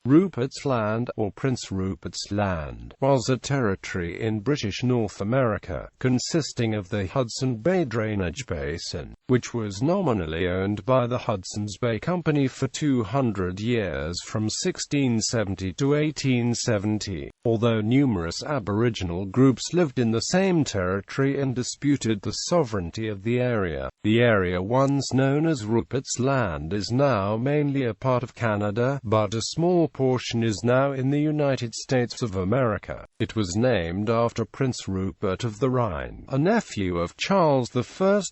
Rupert's Land, or Prince Rupert's Land, was a territory in British North America, consisting of the Hudson Bay drainage basin, which was nominally owned by the Hudson's Bay Company for 200 years from 1670 to 1870. Although numerous aboriginal groups lived in the same territory and disputed the sovereignty of the area once known as Rupert's Land is now mainly a part of Canada, but a small portion is now in the United States of America. It was named after Prince Rupert of the Rhine, a nephew of Charles I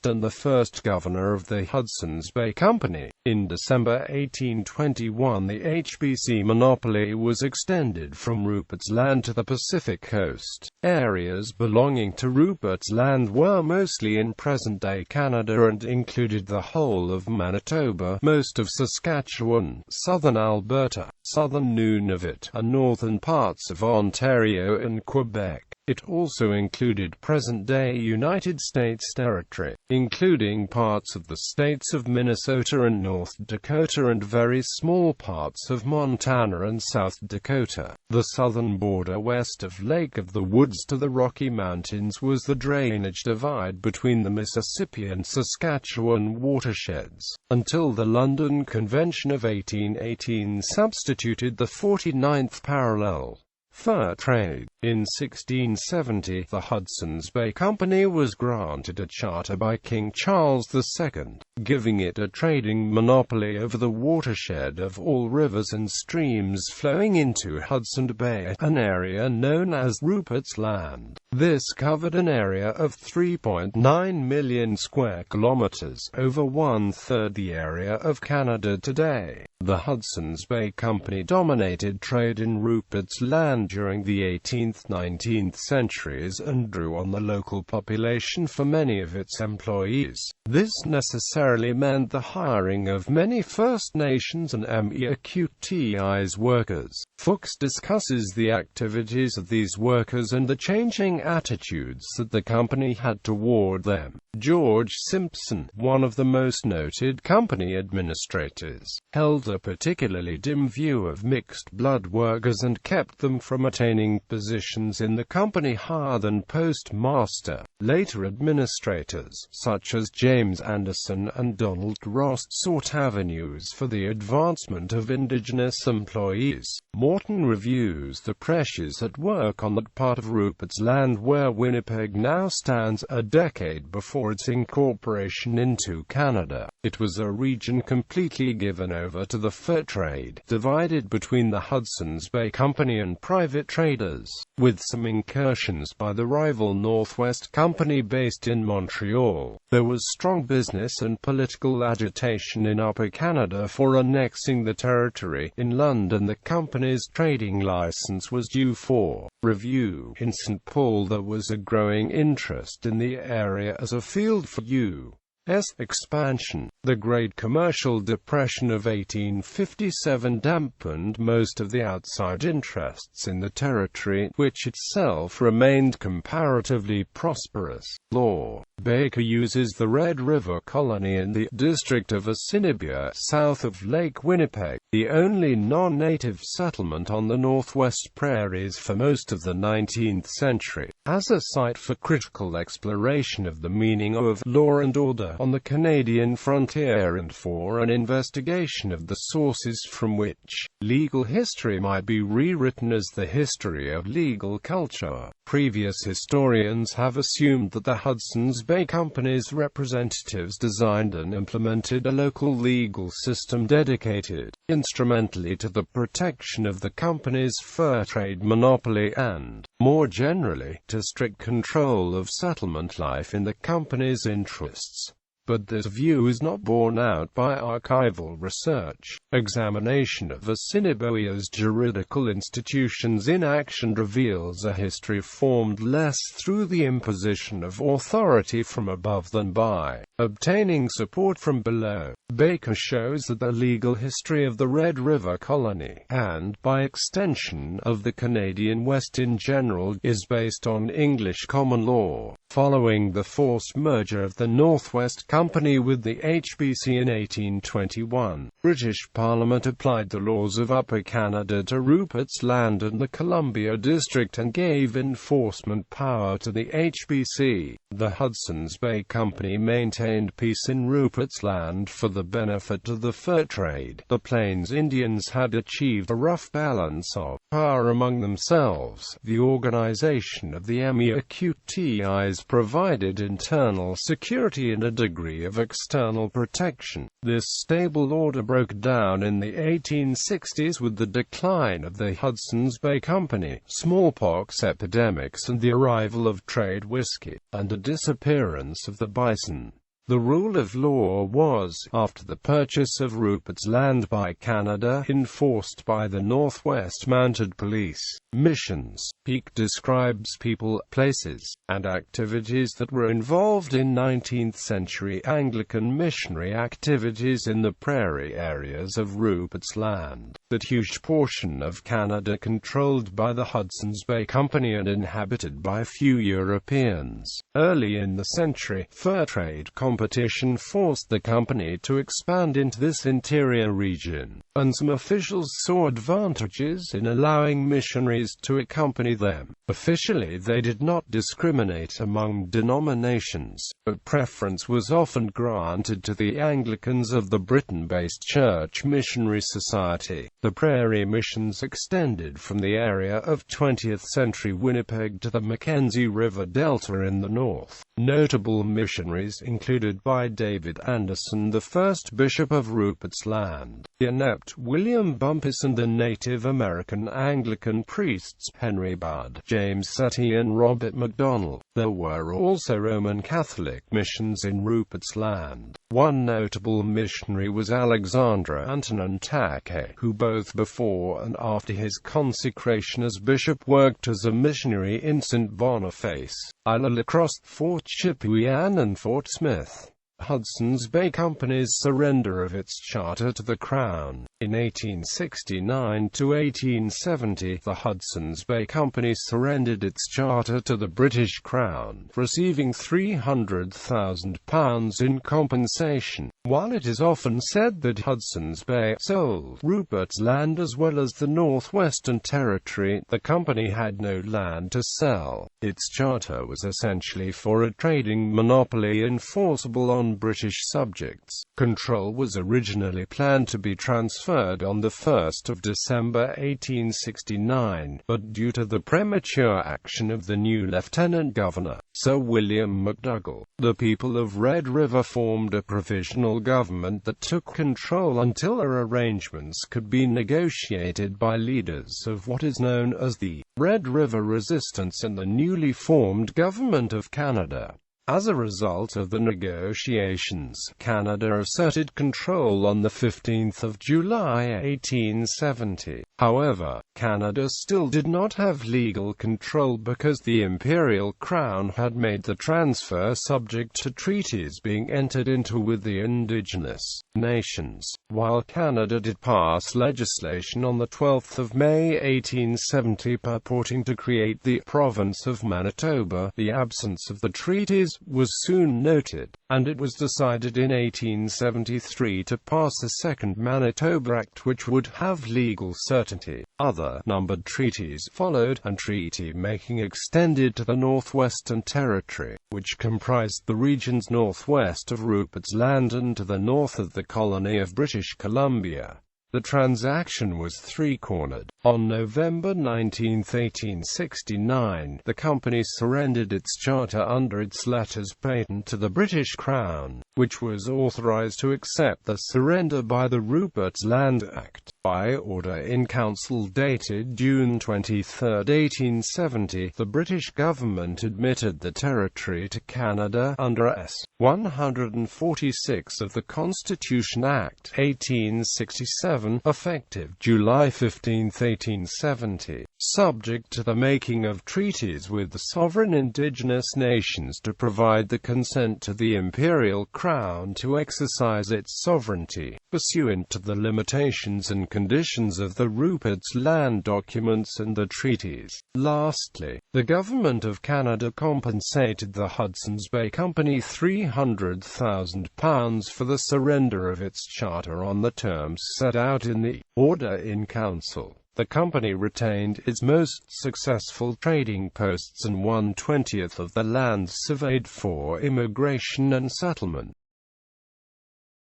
and the first governor of the Hudson's Bay Company. In December 1821, the HBC monopoly was extended from Rupert's Land to the Pacific coast. Areas belonging to Rupert's Land were mostly in present-day Canada and included the whole of Manitoba, most of Saskatchewan, southern Alberta, southern Nunavut, and northern parts of Ontario and Quebec. It also included present-day United States territory, including parts of the states of Minnesota and North Dakota and very small parts of Montana and South Dakota. The southern border west of Lake of the Woods to the Rocky Mountains was the drainage divide between the Mississippi and Saskatchewan watersheds, until the London Convention of 1818 substituted the 49th parallel. Fur trade. In 1670, the Hudson's Bay Company was granted a charter by King Charles II, giving it a trading monopoly over the watershed of all rivers and streams flowing into Hudson Bay, an area known as Rupert's Land. This covered an area of 3.9 million square kilometers, over one-third the area of Canada today. The Hudson's Bay Company dominated trade in Rupert's Land during the 18th–19th centuries and drew on the local population for many of its employees. This necessarily meant the hiring of many First Nations and MEAQTI's workers. Fuchs discusses the activities of these workers and the changing attitudes that the company had toward them. George Simpson, one of the most noted company administrators, held a particularly dim view of mixed-blood workers and kept them from attaining positions in the company higher than postmaster. Later administrators, such as James Anderson and Donald Ross, sought avenues for the advancement of Indigenous employees. Morton reviews the pressures at work on that part of Rupert's Land where Winnipeg now stands, a decade before its incorporation into Canada. It was a region completely given over to the fur trade, divided between the Hudson's Bay Company and private traders, with some incursions by the rival Northwest Company based in Montreal. There was strong business and political agitation in Upper Canada for annexing the territory. In London, the company's trading license was due for review. In St. Paul, there was a growing interest in the area as a field for U.S. expansion. The Great Commercial Depression of 1857 dampened most of the outside interests in the territory, which itself remained comparatively prosperous. Law. Baker uses the Red River Colony in the district of Assiniboia, south of Lake Winnipeg, the only non-native settlement on the Northwest Prairies for most of the 19th century, as a site for critical exploration of the meaning of law and order on the Canadian frontier and for an investigation of the sources from which legal history might be rewritten as the history of legal culture. Previous historians have assumed that the Hudson's Bay Company's representatives designed and implemented a local legal system dedicated, instrumentally, to the protection of the company's fur trade monopoly and, more generally, to strict control of settlement life in the company's interests. But this view is not borne out by archival research. Examination of Assiniboia's juridical institutions in action reveals a history formed less through the imposition of authority from above than by Obtaining support from below, Baker shows that the legal history of the Red River Colony, and, by extension, of the Canadian West in general, is based on English common law. Following the forced merger of the Northwest Company with the HBC in 1821, British Parliament applied the laws of Upper Canada to Rupert's Land and the Columbia District and gave enforcement power to the HBC. The Hudson's Bay Company maintained peace in Rupert's Land for the benefit of the fur trade. The Plains Indians had achieved a rough balance of power among themselves. The organization of the MEAQTIs provided internal security and a degree of external protection. This stable order broke down in the 1860s with the decline of the Hudson's Bay Company, smallpox epidemics and the arrival of trade whiskey, and the disappearance of the bison. The rule of law was, after the purchase of Rupert's Land by Canada, enforced by the Northwest Mounted Police. Missions. Peake describes people, places, and activities that were involved in 19th-century Anglican missionary activities in the prairie areas of Rupert's Land. That huge portion of Canada controlled by the Hudson's Bay Company and inhabited by few Europeans. Early in the century, fur trade competition forced the company to expand into this interior region, and some officials saw advantages in allowing missionaries to accompany them. Officially, they did not discriminate among denominations, but preference was often granted to the Anglicans of the Britain-based Church Missionary Society. The prairie missions extended from the area of 20th-century Winnipeg to the Mackenzie River Delta in the north. Notable missionaries included by David Anderson, the first bishop of Rupert's Land, the inept William Bumpus, and the Native American Anglican priests Henry Budd, James Sutty, and Robert MacDonald. There were also Roman Catholic missions in Rupert's Land. One notable missionary was Alexandre Antonin Taquet, who both before and after his consecration as bishop worked as a missionary in St. Boniface, Isle across Fort Chipewyan and Fort Smith. Hudson's Bay Company's surrender of its charter to the Crown. In 1869 to 1870, the Hudson's Bay Company surrendered its charter to the British Crown, receiving £300,000 in compensation. While it is often said that Hudson's Bay sold Rupert's Land as well as the Northwestern Territory, the company had no land to sell. Its charter was essentially for a trading monopoly enforceable on British subjects. Control was originally planned to be transferred on the 1st of December 1869, but due to the premature action of the new Lieutenant Governor, Sir William McDougall, the people of Red River formed a provisional government that took control until their arrangements could be negotiated by leaders of what is known as the Red River Resistance and the newly formed Government of Canada. As a result of the negotiations, Canada asserted control on the 15th of July 1870. However, Canada still did not have legal control because the Imperial Crown had made the transfer subject to treaties being entered into with the indigenous nations. While Canada did pass legislation on the 12th of May 1870 purporting to create the province of Manitoba, the absence of the treaties was soon noted, and it was decided in 1873 to pass a second Manitoba Act which would have legal certainty. Other numbered treaties followed, and treaty-making extended to the Northwestern Territory, which comprised the regions northwest of Rupert's Land and to the north of the colony of British Columbia. The transaction was three-cornered. On November 19, 1869, the company surrendered its charter under its letters patent to the British Crown, which was authorized to accept the surrender by the Rupert's Land Act. By order in council dated June 23, 1870, the British government admitted the territory to Canada under S. 146 of the Constitution Act, 1867. 1807, effective July 15, 1870, subject to the making of treaties with the sovereign indigenous nations to provide the consent to the imperial crown to exercise its sovereignty, pursuant to the limitations and conditions of the Rupert's land documents and the treaties. Lastly, the Government of Canada compensated the Hudson's Bay Company £300,000 for the surrender of its charter on the terms set out in the Order in Council. The company retained its most successful trading posts and 1/20 of the lands surveyed for immigration and settlement.